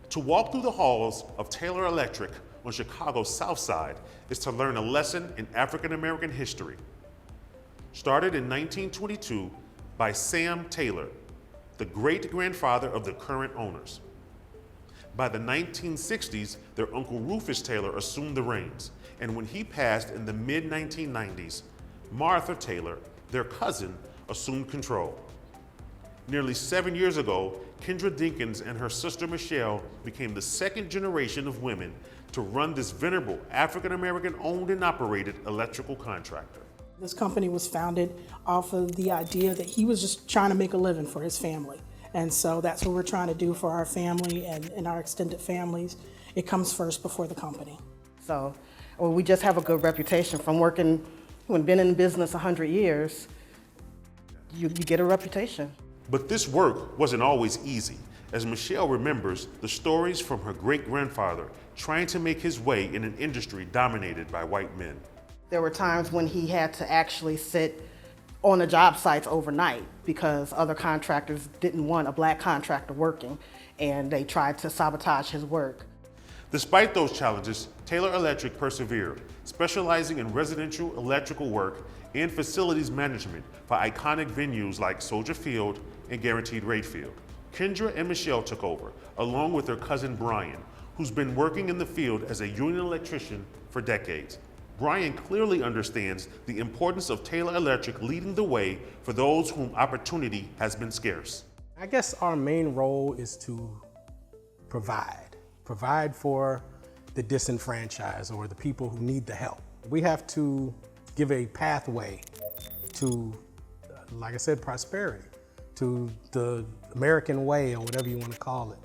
To walk through the halls of Taylor Electric on Chicago's South Side is to learn a lesson in African American history. Started in 1922 by Sam Taylor, the great-grandfather of the current owners. By the 1960s, their uncle Rufus Taylor assumed the reins, and when he passed in the mid-1990s, Martha Taylor, their cousin, assumed control. Nearly 7 years ago, Kendra Dinkins and her sister Michelle became the second generation of women to run this venerable African-American owned and operated electrical contractor. This company was founded off of the idea that he was just trying to make a living for his family. And so that's what we're trying to do for our family and our extended families. It comes first before the company. So we just have a good reputation from working, when been in business 100 years, you get a reputation. But this work wasn't always easy, as Michelle remembers the stories from her great-grandfather trying to make his way in an industry dominated by white men. There were times when he had to actually sit on the job sites overnight because other contractors didn't want a black contractor working, and they tried to sabotage his work. Despite those challenges, Taylor Electric persevered, specializing in residential electrical work and facilities management for iconic venues like Soldier Field and Guaranteed Rate Field. Kendra and Michelle took over, along with their cousin Brian, who's been working in the field as a union electrician for decades. Brian clearly understands the importance of Taylor Electric leading the way for those whom opportunity has been scarce. I guess our main role is to provide for the disenfranchised or the people who need the help. We have to give a pathway to, like I said, prosperity, to the American way or whatever you want to call it.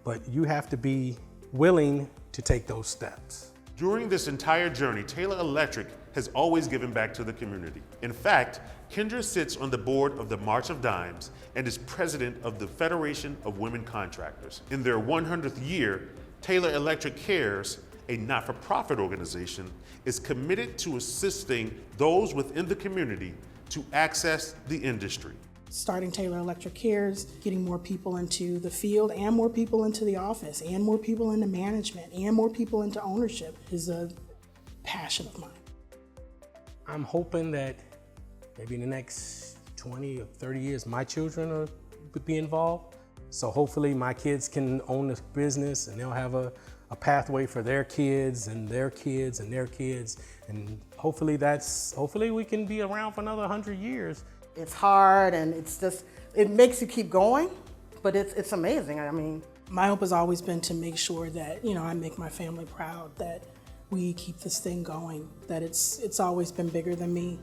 But you have to be willing to take those steps. During this entire journey, Taylor Electric has always given back to the community. In fact, Kendra sits on the board of the March of Dimes and is president of the Federation of Women Contractors. In their 100th year, Taylor Electric Cares, a not-for-profit organization, is committed to assisting those within the community to access the industry. Starting Taylor Electric Cares, getting more people into the field and more people into the office and more people into management and more people into ownership is a passion of mine. I'm hoping that maybe in the next 20 or 30 years, my children will be involved. So hopefully my kids can own this business and they'll have a pathway for their kids and their kids and their kids. And hopefully we can be around for another 100 years. It's hard and it makes you keep going, but it's amazing. I mean, my hope has always been to make sure that, I make my family proud, that we keep this thing going, that it's always been bigger than me.